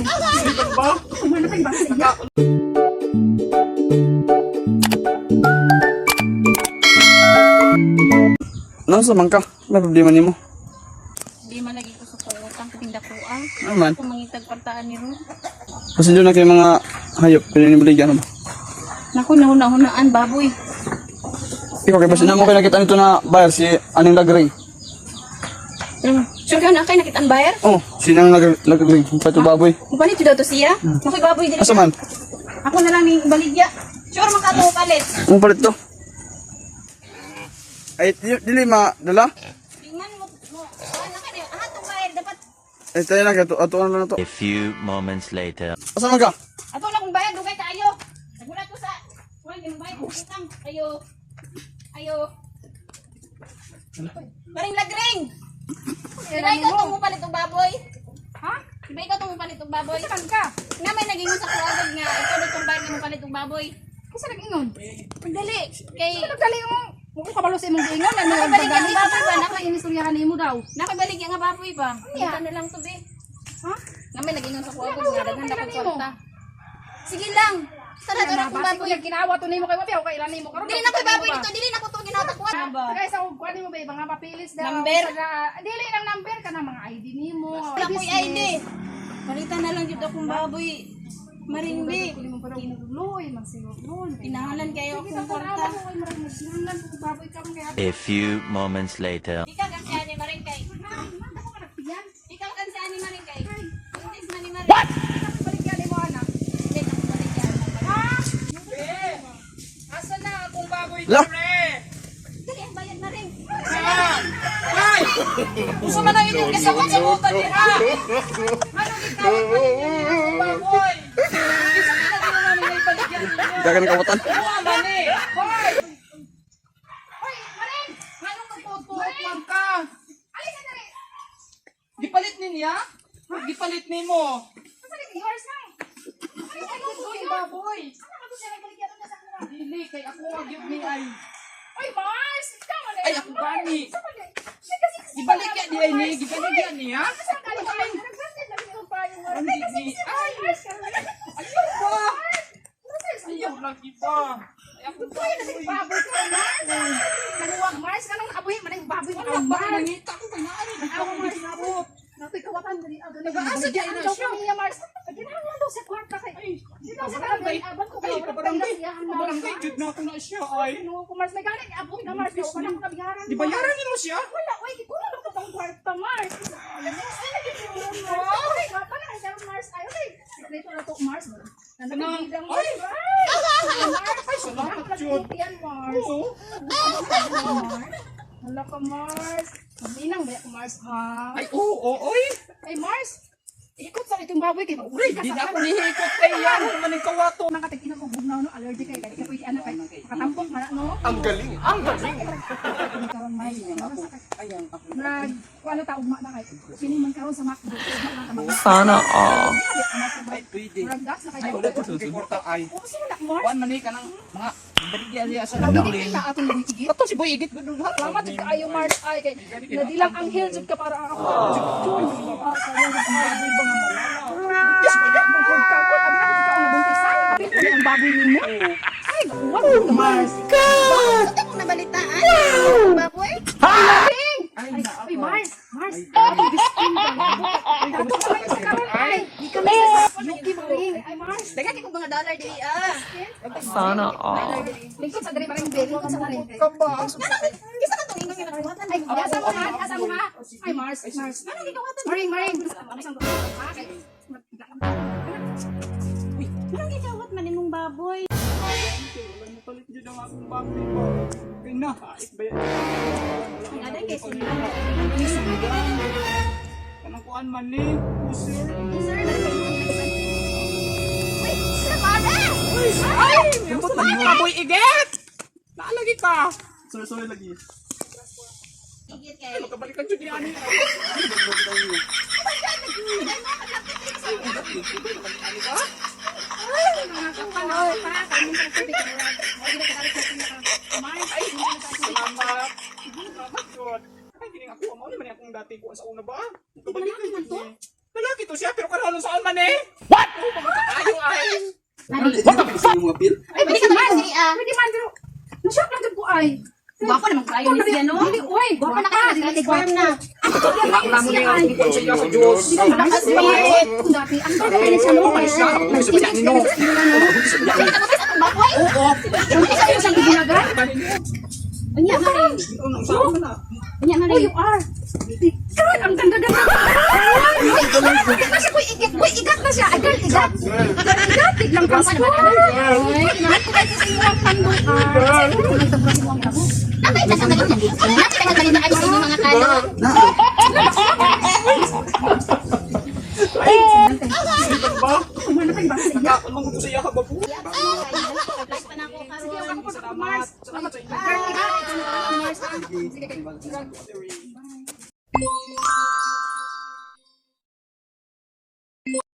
Sipag ba? Kumana kayo ba sa iya? Nasa man ka? May problema nimo? Di man lagi ko sa pangutang kating dakuan. Ano man? Kung mangitag partaan ni Ron. Kasi doon na kayo mga hayop. Pwede nyo baligyan ano ba? Naku, nahuna-hunaan, baboy. Ikaw kay Basin na mo kayo nakita nito na bayar si Aning Lagring. Sure ka na kayo nakita ang bayar? Oh, sinang Lagring. Pato baboy. Mapalit daw to siya? Nakoy baboy dili. Asa man? Ako na lang ni baligya. Sure makato palit. Ang palit to? Ay, dili madala? Tingnan mo. Ano ka niya? Tong bayar dapat. Ay, tayo na kayo. Ato na to. A few moments later. Asa man ka? Ato na kung bayar dugay kayo. Nagulat ko sa kuan yung bayar utang. Ayo. Maring Lagring. Diba ikaw itong mupalit ng baboy? Ha? Diba ikaw itong mupalit ng baboy? Saan ka? Nga may nag-ingon sa kuwagod nga ikaw itong bayad ng mupalit ng baboy. Kasi nag-ingon? Magdali. Kay... Nagdali mo. Huwag ko kabalo sa imong giingon. Nakabalik ang baboy ba? Inistoryahan mo daw. Nakabalik ang baboy ba? Kita na lang to be. Ha? Nga may nag-ingon sa kuwagod nga daghan na kwarta. Sige lang. Tara tara kung baboy. Ginawa to nimo kay Mapia o kay ilan nimo karon. Dili na ko'y baboy dito. Dili na ko to ginatakuan. Kaya sa ug kuan mo ba mga papilis daw. Number? Dili lang number ka na mga ID nimo. Wala ko'y ID. Palitan na lang dito akong baboy. Maringbi. Mo pero ginuloy magsiluloy. Pinahalan kayo akong kwarta. Baboy ka kay A few moments later. Ikaw kan si Ani Maringkay. Ikaw kan si Ani Maringkay. Buntis man ni Maring. What? baligyan mo ana. Hindi na ko baligyan. Asa na akong baboy La! Dali ang bayad Maring. Ay! Usa man ang inyong kasawat-sawatan ni ha. Ano gitawag mo ninyo baboy? Isa na namin may baligyan ninyo. Dagan ng kawatan. Buwa man eh. Hoy! Hoy, Maring! Anong nagtutuot man ka? Alisa na rin! Gipalit niya? Gipalit ni mo. Asa rin, yours na. Ano ko yung baboy? Ano ko siya nagbaligyan na sa kanila? Dili, kay ako ang yun ni ay. Oy, Mars! Ikaw man eh! Ay, ako gani! Gibalik yan niya ni, gibalik yan niya? Saan ka niya? Ang hindi. Ay! Ayaw ba? Ayaw lang iba. Ayaw ko ba? Baboy ka na, Mars! Nanuwag, Mars! Kanang abuhin mo na yung baboy mo. Wala ba? Nangita ko ka na. Ako, Mars, nabot. Nakoy kawatan dali ang galing. Nag-aasa diyan na siya. Mars. Ginahangan daw sa kwarta kay. Dito sa barangay. Aban ko kay barangay. Barangay jud na ako na siya ay. Ano ko Mars may galing abot na Mars. Daw ka kabiyaran. Di bayaran niyo siya? Wala, oy, gikuha lang ko tong kwarta Mars. Ay, lagi ko Mars. Papa na ay Mars. Ay, okay. Dito na to Mars. Nanang. Ay. Ay, salamat jud. Yan Mars. Hala ka Mars. Maminang ba ako Mars ha? Ay oo, oy. Ay Mars. Ikot sa itong baboy kay mauri ka sa ako nihikot kay yan. Maning kawato. Nakatig ina ko bugnaw no allergic kay kay pwede anak kay makatampok man no. Ang galing. Ang galing. Karon may ayang ako. Nag kuno ta ugma na kay. Sini man karon sa McDo. Sana all. Ay pwede. Ragdas na kay. Ay, ulit ko susuporta ay. Oh sino na Mars? Kuan man ni kanang mga baligya siya sa Hindi daling. na atong ligigit. Ato si Boy Igit gudul ha. Salamat jud kaayo Mars ay kay nadilang anghel jud ka para ako. Ang baboy nimo. Ay, wow, Mars. God! Ito mong nabalitaan. Wow! Baboy? Ay, Mars. Mars. Ay, biskin ka. Ato ka lang sa karon ay. Di kami sa Yuki Maring. Ay, Mars. Dagan ko mga dollar dili ah. Sana all. Lingkod sa diri Maring Bell. Lingkod sa Maring. Kisa ka tong ingong kinakawatan. Ay, asa mo ha? Asa mo ha? Ay, Mars. Mars. Maring, Maring. Anong gigawat man imong baboy? Wala mo palit jud ang akong baboy ba. Kay na hait ba yan? Ang aday kay sila. Kanang kuan man ni. Pusir. Sir, wait, sila pare! Ay! Lambot na yung Boy Igit! Naalagi ka! Sorry lagi. Igit kay. Makabalikan jud yan. Salamat. Salamat jud. Ay gining ako mo ni man akong dati ko sa una ba? Kabalikan man to. Lalaki to siya pero karon saan man eh? Ayaw ay. Gusto mo appeal? Ay, balik ka balik diri ah. Pwede man, pero nasyak lang dyan po ay. Gwapo naman kayo ni siya, no? Dili, uy. Gwapo na kayo, nag-confirm na. Wala mo niya ang ikot sa iya ka Diyos. Nakasweet. Dati, ang ganda rin siya mo. Gusto ba niya nino? Kita mo sa baboy? Oo. Isa yung siyang ginagan. Unya, maring. Unya, Uy, maring. you are. God, ang ganda-ganda. Igat na siya, kuy, igat na siya. Ay, girl, igat. Igat, biglang kasko. Naman ko kayo sa inyong panduan. Napay ka sa galit na. Napay ka galit na kayo sa inyong mga kano. Nagkakalang ko sa iya ka babu. Salamat. Salamat sa inyo. Sige,